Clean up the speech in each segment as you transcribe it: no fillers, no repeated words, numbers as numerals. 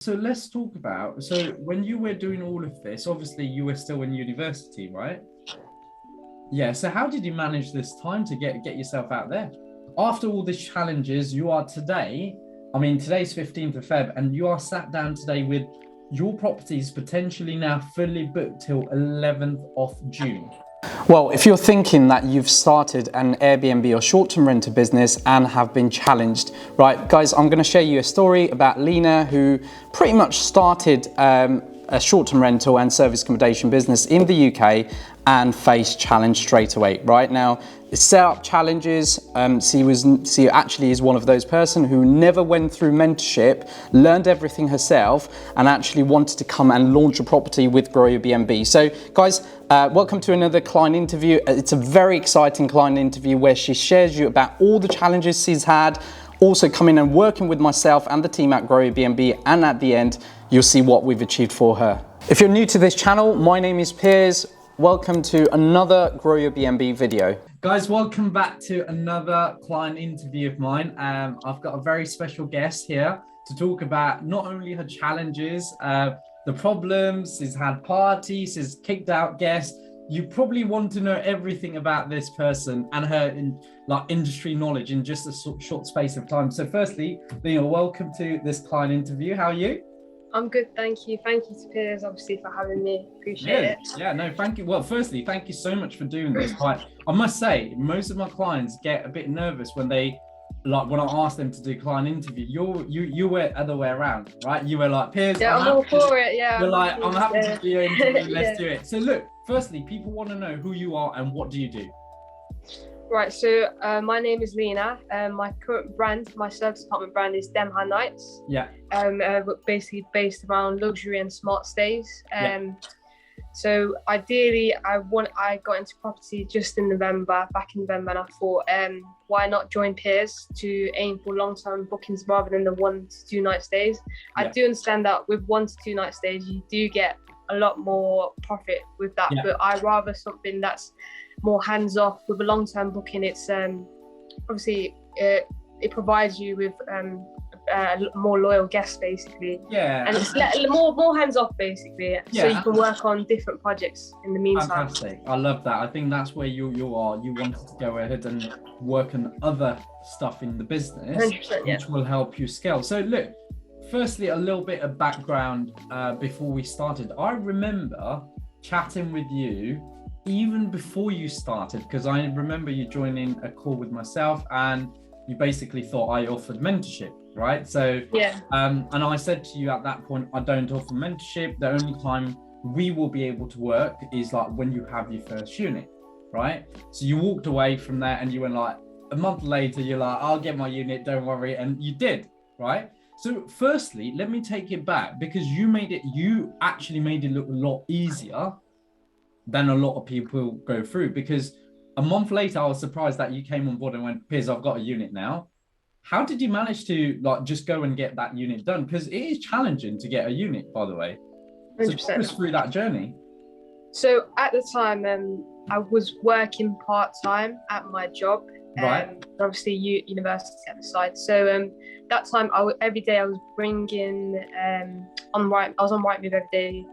So let's talk about, so when you were doing all of this, obviously you were still in university, right? Yeah, so how did you manage this time to get yourself out there? After all these challenges, you are today, today's 15th of Feb, and you are sat down today with your properties potentially now fully booked till 11th of June. Well, if you're thinking that you've started an Airbnb or short-term rental business and have been challenged, right, guys, I'm going to share you a story about Leena, who pretty much started a short-term rental and service accommodation business in the UK and faced challenge straight away. Right now, set up challenges. She actually is one of those person who never went through mentorship, learned everything herself, and actually wanted to come and launch a property with GrowYourBnb. So, guys, welcome to another client interview. It's a very exciting client interview where she shares you about all the challenges she's had, also coming and working with myself and the team at GrowYourBnb, and at the end, you'll see what we've achieved for her. If you're new to this channel, my name is Piers. Welcome to another GrowYourBnb video. Guys, welcome back to another client interview of mine. I've got a very special guest here to talk about not only her challenges, the problems, she's had parties, she's kicked out guests. You probably want to know everything about this person and her industry knowledge in just a short space of time. So firstly, Leena, welcome to this client interview. How are you? I'm good, thank you. Thank you to Piers, obviously, for having me. Appreciate it. Yeah, no, thank you. Well, firstly, thank you so much for doing this. I must say, most of my clients get a bit nervous when I ask them to do client interview. You were other way around, right? You were like, Piers, yeah, I'm all for it. Yeah, you're like, I'm happy to do your interview. Let's do it. So look, firstly, people want to know who you are and what do you do. Right, so my name is Leena. My current brand, my service apartment brand is Demha Nights. Yeah. Basically based around luxury and smart stays. So ideally, I got into property just in back in November, and I thought, why not join Piers to aim for long-term bookings rather than the 1 to 2 night stays? I do understand that with 1 to 2 night stays, you do get a lot more profit with that, but I rather something that's more hands-off. With a long-term booking, it's obviously it provides you with more loyal guests, basically. Yeah, and it's more hands-off, basically. Yeah. So you can work on different projects in the meantime. Fantastic. I love that. I think that's where you are. You wanted to go ahead and work on other stuff in the business, 100%, which will help you scale. So look, firstly, a little bit of background before we started. I remember chatting with you even before you started, because I remember you joining a call with myself and you basically thought I offered mentorship, right? So and I said to you at that point, I don't offer mentorship. The only time we will be able to work is like when you have your first unit, right? So you walked away from there and you went like, a month later, you're like, I'll get my unit, don't worry. And you did, right? So firstly, let me take it back, because you actually made it look a lot easier than a lot of people go through, because a month later, I was surprised that you came on board and went, Piers, I've got a unit now. How did you manage to just go and get that unit done? Because it is challenging to get a unit, by the way. 100%. So talk us through that journey. So at the time, I was working part-time at my job. Right. Obviously, university at the side. So that time, every day I was bringing I was on Rightmove every day.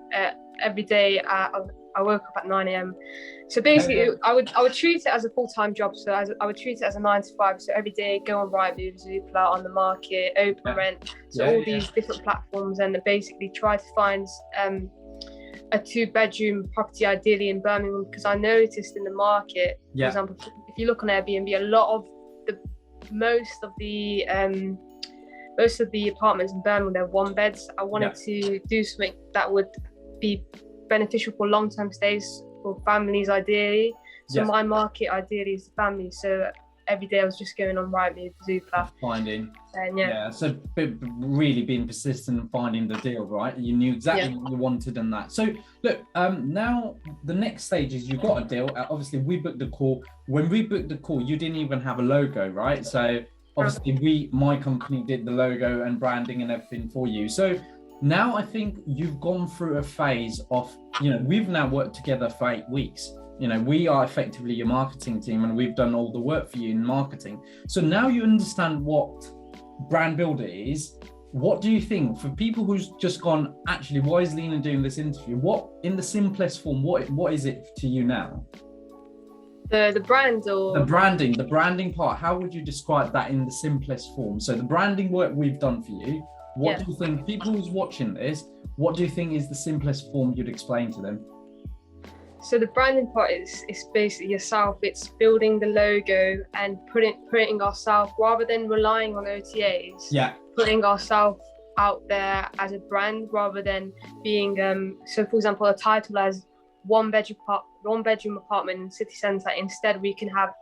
Every day I woke up at 9 a.m. So basically, I would treat it as a full-time job. So I would treat it as a 9 to 5. So every day, go on Rightmove, Zoopla, on the market, open rent. So all these different platforms, and basically try to find a 2-bedroom property, ideally in Birmingham, because I noticed in the market, for example, if you look on Airbnb, a lot of most of the apartments in Birmingham, they're 1-beds. I wanted to do something that would be beneficial for long-term stays for families, ideally. So my market ideally is the family. So every day I was just going on Rightmove, Zoopla, finding, so really being persistent and finding the deal, right? You knew exactly what you wanted and that. So look, now the next stage is you got a deal. Obviously, we booked the call. When we booked the call, you didn't even have a logo, right? So obviously, my company did the logo and branding and everything for you. So now I think you've gone through a phase of, we've now worked together for 8 weeks. We are effectively your marketing team, and we've done all the work for you in marketing. So now you understand what brand builder is. what do you think for people who's just gone, actually, why is Leena doing this interview? What, in the simplest form, what is it to you now? The brand or the branding part, how would you describe that in the simplest form? So the branding work we've done for you, what do you think, people who's watching this, what do you think is the simplest form you'd explain to them? So the branding part is basically yourself. It's building the logo and putting ourselves, rather than relying on OTAs. Yeah. Putting ourselves out there as a brand, rather than being so for example, a title as one bedroom apartment in city centre. Instead, we can have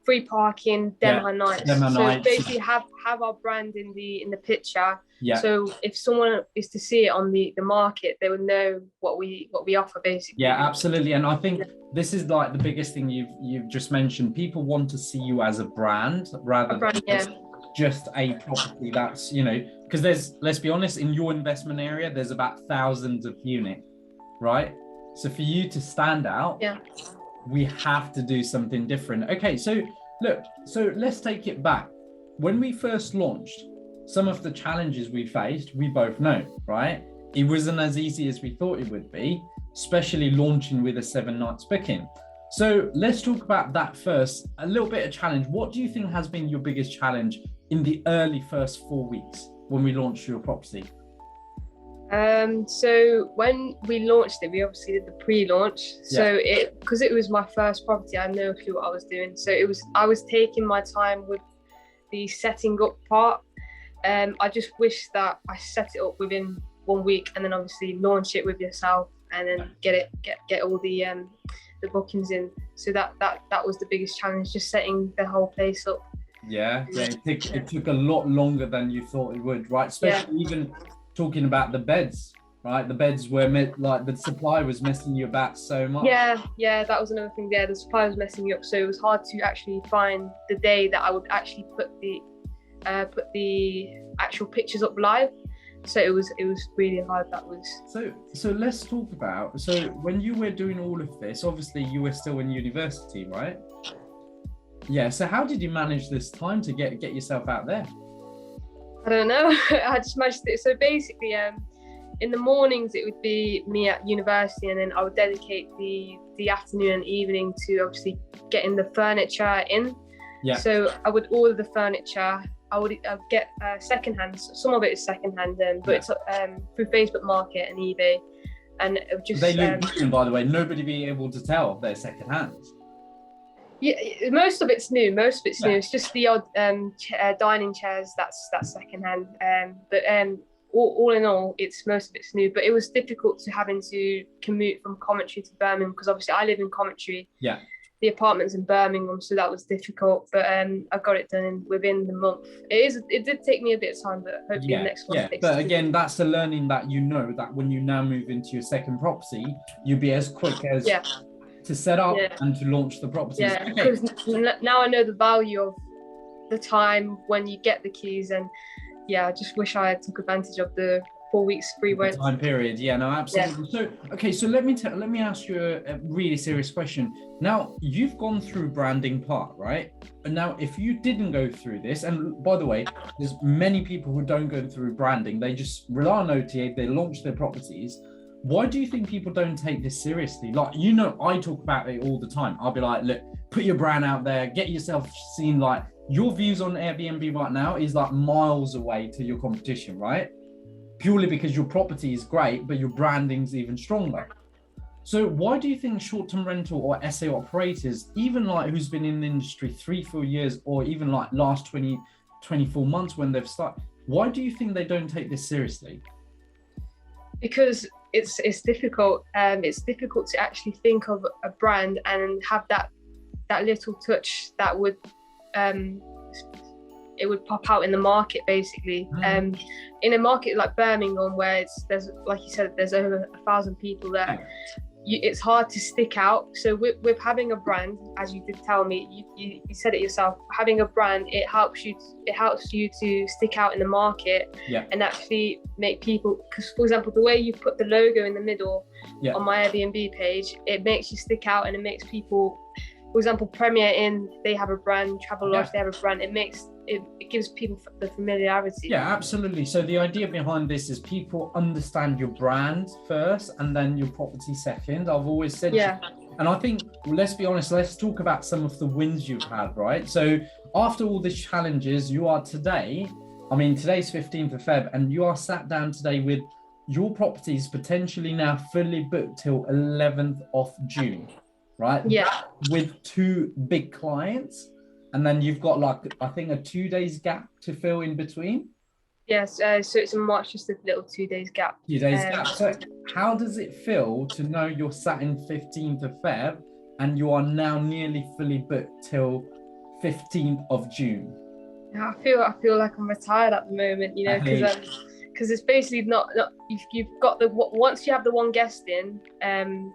free parking, demo nights. So basically have our brand in the picture. Yeah. So if someone is to see it on the market, they would know what we offer basically. Yeah, absolutely. And I think this is like the biggest thing you've just mentioned. People want to see you as a brand rather than just a property that's, you know, because let's be honest, in your investment area, there's about thousands of units, right? So for you to stand out, we have to do something different. Okay, so look, so let's take it back. When we first launched, some of the challenges we faced, we both know, right? It wasn't as easy as we thought it would be, especially launching with a 7 nights booking. So let's talk about that first. A little bit of challenge. What do you think has been your biggest challenge in the early first 4 weeks when we launched your property? So when we launched it, we obviously did the pre-launch. So because it was my first property, I had no clue what I was doing. So I was taking my time with the setting up part. I just wish that I set it up within 1 week and then obviously launch it with yourself and then get all the bookings in. So that was the biggest challenge, just setting the whole place up. It took a lot longer than you thought it would, right? Especially even talking about the beds, right? The beds were like the supply was messing you about so much. Yeah, that was another thing. The supply was messing me up, so it was hard to actually find the day that I would actually put the actual pictures up live. So it was really hard. That was so let's talk about, so when you were doing all of this, obviously you were still in university, right? Yeah, so how did you manage this time to get yourself out there? I don't know. I just managed it. So basically, in the mornings it would be me at university, and then I would dedicate the afternoon and evening to obviously getting the furniture in. Yeah. So I would order the furniture. I would get secondhand. Some of it is secondhand, but it's through Facebook Market and eBay, and it just. They look new, by the way. Nobody be able to tell they're secondhand. Yeah, most of it's new. It's just the odd dining chairs that's secondhand. But all in all, most of it's new. But it was difficult having to commute from Coventry to Birmingham, because obviously I live in Coventry. Yeah. The apartment's in Birmingham, so that was difficult. But I got it done within the month. It did take me a bit of time, but hopefully the next one. But again, that's the learning that you know that when you now move into your second property, you'll be as quick as. Yeah. To set up and to launch the properties. Yeah, because now I know the value of the time when you get the keys, and I just wish I had took advantage of the 4 weeks free rent time period. Yeah, no, absolutely. Yeah. So let me ask you a really serious question. Now, you've gone through branding part, right? And now if you didn't go through this, and by the way, there's many people who don't go through branding, they just rely on OTA, they launch their properties. Why do you think people don't take this seriously? Like, you know, I talk about it all the time. I'll be like, look, put your brand out there, get yourself seen. Like, your views on Airbnb right now is like miles away to your competition, right? Purely because your property is great, but your branding's even stronger. So why do you think short-term rental or SA operators, even like who's been in the industry 3-4 years, or even like last 24 months when they've started, why do you think they don't take this seriously? Because it's difficult. It's difficult to actually think of a brand and have that little touch that would it would pop out in the market basically. In a market like Birmingham, where there's like you said, there's over 1,000 people there. It's hard to stick out. So with having a brand, as you did tell me, you said it yourself, having a brand, it helps you to stick out in the market and actually make people, because for example, the way you put the logo in the middle on my Airbnb page, it makes you stick out, and it makes people, for example, Premier Inn, they have a brand, Travelodge, they have a brand. It makes it gives people the familiarity. Yeah, absolutely. So the idea behind this is people understand your brand first and then your property second. I've always said, and I think, let's be honest, let's talk about some of the wins you've had, right? So after all these challenges, you are today, I mean, today's 15th of Feb, and you are sat down today with your properties potentially now fully booked till 11th of June, right? Yeah. With 2 big clients. And then you've got like, I think, a 2 days gap to fill in between. Yes, so it's in March, just a little 2 days gap. 2 days gap. So how does it feel to know you're sat in 15th of Feb and you are now nearly fully booked till 15th of June? I feel like I'm retired at the moment, you know, because it's basically not you've got the, once you have the one guest in,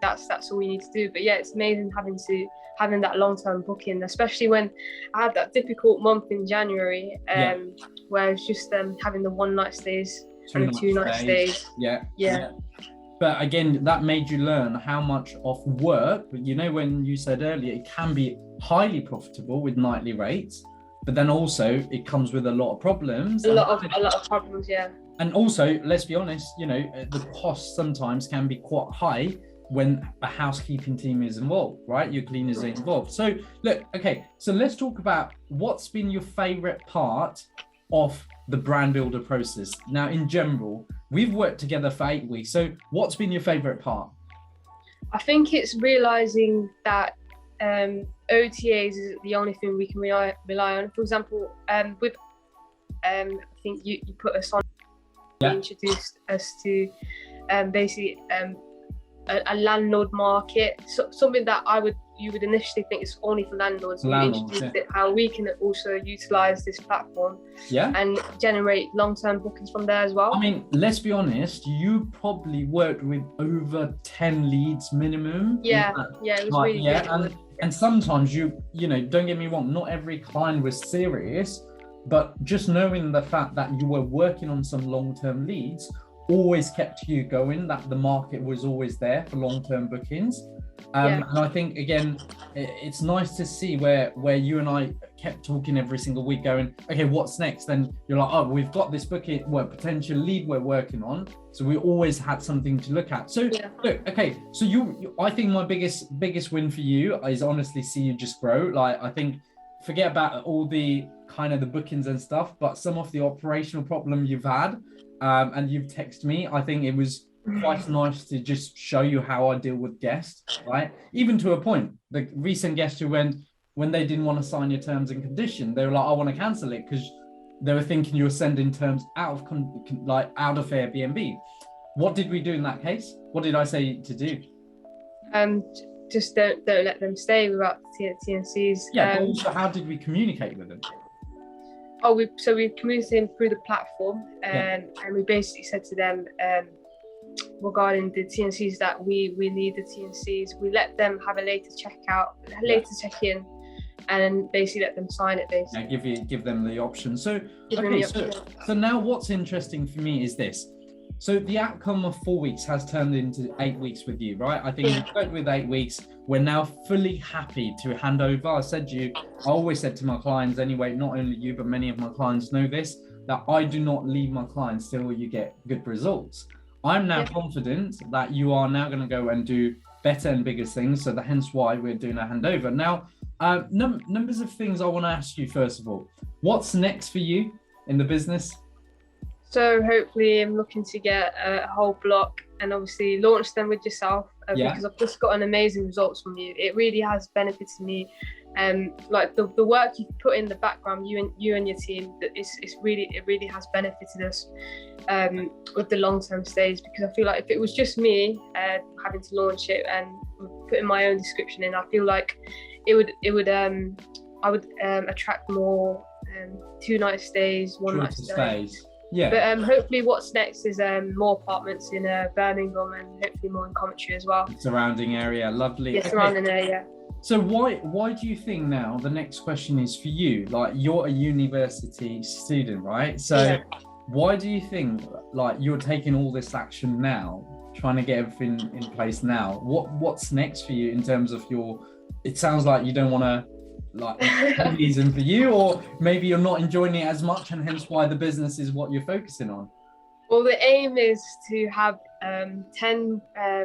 that's all you need to do. But yeah, it's amazing having that long-term booking, especially when I had that difficult month in January, where it's just having the 1 night stays and the 2 night stays. Yeah. But again, that made you learn how much of work, you know, when you said earlier, it can be highly profitable with nightly rates, but then also it comes with a lot of problems. A lot of problems, yeah. And also, let's be honest, you know, the cost sometimes can be quite high when a housekeeping team is involved, right? Your cleaners are involved. So look, okay, so let's talk about what's been your favorite part of the brand builder process. Now, in general, we've worked together for 8 weeks. So what's been your favorite part? I think it's realizing that OTAs is the only thing we can rely on. For example, with I think you put us on, introduced us to basically a landlord market, so something that you would initially think is only for landlords. We introduced it, how we can also utilize this platform and generate long-term bookings from there as well. I mean, let's be honest, you probably worked with over 10 leads minimum. It was really good. And sometimes you know, don't get me wrong, not every client was serious, but just knowing the fact that you were working on some long-term leads always kept you going, that the market was always there for long-term bookings. And I think, again, it's nice to see where you and I kept talking every single week going, okay, what's next? Then you're like, oh, we've got this booking, potential lead we're working on. So we always had something to look at. So look, okay, so you I think my biggest win for you is honestly see you just grow. Like, I think, forget about all the kind of the bookings and stuff, but some of the operational problem you've had, and you've texted me, I think it was quite nice to just show you how I deal with guests, right? Even to a point, the recent guest who went, when they didn't want to sign your terms and condition, they were like, I want to cancel it, because they were thinking you were sending terms out of Airbnb. What did we do in that case? What did I say to do? Just don't let them stay without T&Cs. Yeah, but also, how did we communicate with them? We communicated through the platform, and we basically said to them, regarding the T&Cs, that we need the T&Cs. We let them have a later check-in, and basically let them sign it. Basically, give them the option. So now what's interesting for me is this. So the outcome of 4 weeks has turned into 8 weeks with you, right? I think we've worked with 8 weeks. We're now fully happy to hand over. I always said to my clients anyway, not only you, but many of my clients know this, that I do not leave my clients till you get good results. I'm now confident that you are now going to go and do better and bigger things. So hence why we're doing a handover. Now, numbers of things I want to ask you, first of all. What's next for you in the business? So hopefully I'm looking to get a whole block and obviously launch them with yourself, because I've just gotten amazing results from you. It really has benefited me. Like the work you've put in the background, you and your team, it really has benefited us with the long-term stays, because I feel like if it was just me having to launch it and putting my own description in, I feel like I would attract more 2 night stays, 1 night stays. Yeah. But hopefully what's next is more apartments in Birmingham, and hopefully more in Coventry as well. Surrounding area, lovely. Yeah, surrounding area. So why do you think now, the next question is for you, like you're a university student, right? So why do you think like you're taking all this action now, trying to get everything in place now? What's next for you in terms of it sounds like you don't want to like a reason for you, or maybe you're not enjoying it as much and hence why the business is what you're focusing on? Well, the aim is to have 10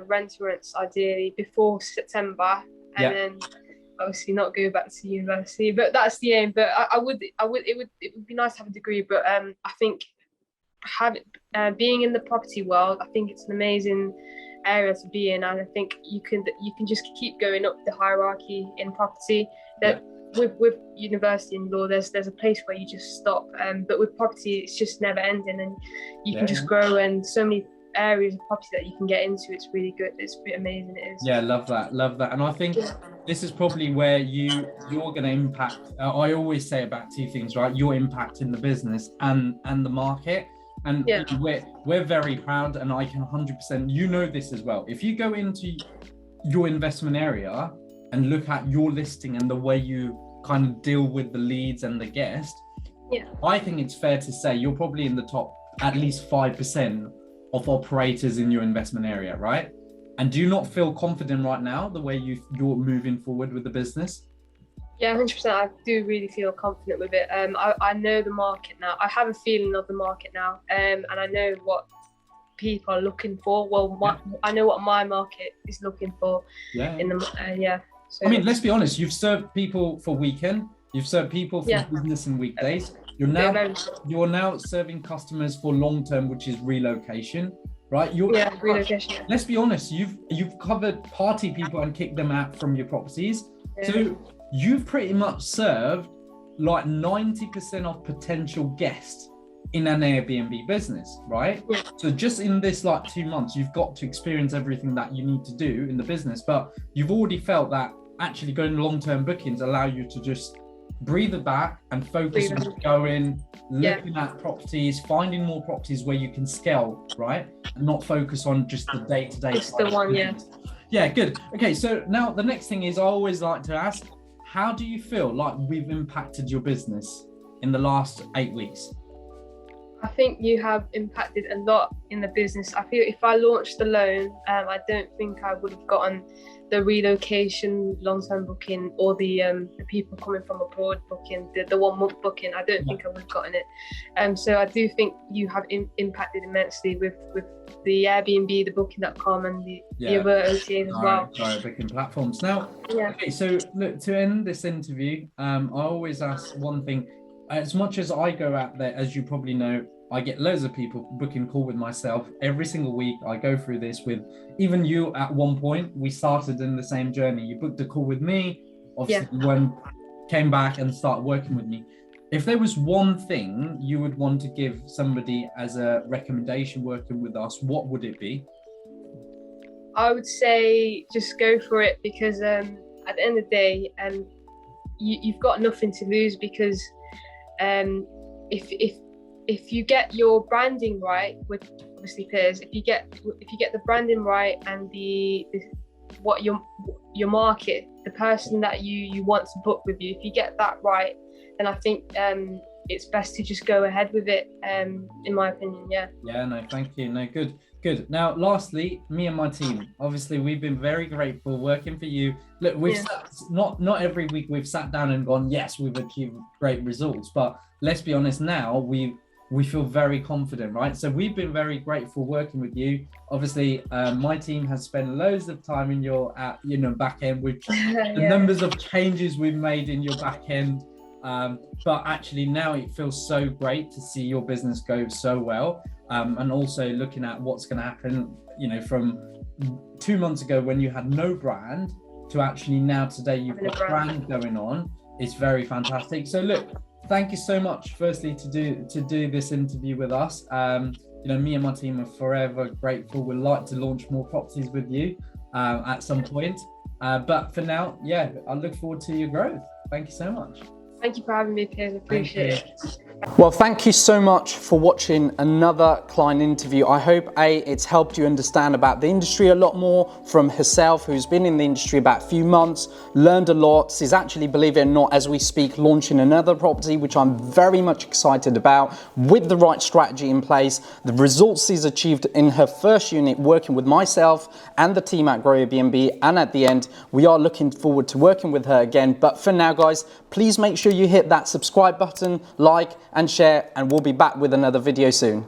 rent-to-rents ideally before September, and then obviously not go back to university. But that's the aim. But it would be nice to have a degree. But I think being in the property world, I think it's an amazing area to be in, and I think you can just keep going up the hierarchy in property. That with university and law, there's a place where you just stop. But with property, it's just never ending, and you can just grow, and so many areas of property that you can get into. It's really good. It's amazing. It is. Yeah, love that. And I think this is probably where you're going to impact. I always say about two things, right? Your impact in the business and the market. And we're very proud, and I can 100%, you know this as well. If you go into your investment area and look at your listing and the way you kind of deal with the leads and the guest, I think it's fair to say you're probably in the top at least 5% of operators in your investment area, right? And do you not feel confident right now the way you're moving forward with the business? Yeah, 100%. I do really feel confident with it. I know the market now. I have a feeling of the market now, and I know what people are looking for. Well, I know what my market is looking for. So, I mean, let's be honest. You've served people for weekend. You've served people for business and weekdays. You're now serving customers for long term, which is relocation, right? Relocation. Let's be honest. You've covered party people and kicked them out from your properties. Yeah. So you've pretty much served like 90% of potential guests in an Airbnb business, right? Yeah. So just in this like 2 months, you've got to experience everything that you need to do in the business, but you've already felt that actually going long-term bookings allow you to just breathe it back and focus on going, looking at properties, finding more properties where you can scale, right? And not focus on just the day-to-day. Just the one, Yeah, good. Okay, so now the next thing is I always like to ask, how do you feel like we've impacted your business in the last 8 weeks? I think you have impacted a lot in the business. I feel if I launched alone, I don't think I would have gotten the relocation long-term booking or the people coming from abroad booking, the 1 month booking. I don't think I would have gotten it. So I do think you have impacted immensely with the Airbnb, the Booking.com, and the other OTAs as well. Booking platforms. Now, okay, so look, to end this interview, I always ask one thing. As much as I go out there, as you probably know, I get loads of people booking call with myself every single week. I go through this with even you at one point. We started in the same journey. You booked a call with me, obviously came back and started working with me. If there was one thing you would want to give somebody as a recommendation working with us, what would it be? I would say just go for it, because at the end of the day, you've got nothing to lose, because if you get your branding right with obviously Piers, if you get the branding right and what your market, the person that you want to book with you, if you get that right, then I think it's best to just go ahead with it, in my opinion. No, thank you. No, good. Now lastly, me and my team, obviously we've been very grateful working for you. Look, we've not every week we've sat down and gone, yes, we've achieved great results, but let's be honest, now we feel very confident, right? So we've been very grateful working with you. Obviously, my team has spent loads of time in your back end, which the numbers of changes we've made in your back end. But actually now it feels so great to see your business go so well. And also looking at what's going to happen, from 2 months ago when you had no brand to actually now today you've got a brand going on. It's very fantastic. So look, thank you so much firstly to do this interview with us. Me and my team are forever grateful. We'd like to launch more properties with you at some point. But for now, I look forward to your growth. Thank you so much. Thank you for having me, Piers. I appreciate it. Well, thank you so much for watching another client interview. I hope it's helped you understand about the industry a lot more from herself, who's been in the industry about a few months, learned a lot. She's actually, believe it or not, as we speak, launching another property, which I'm very much excited about, with the right strategy in place. The results she's achieved in her first unit working with myself and the team at GrowYourBnb, and at the end, we are looking forward to working with her again. But for now, guys, please make sure you hit that subscribe button, like, and share, and we'll be back with another video soon.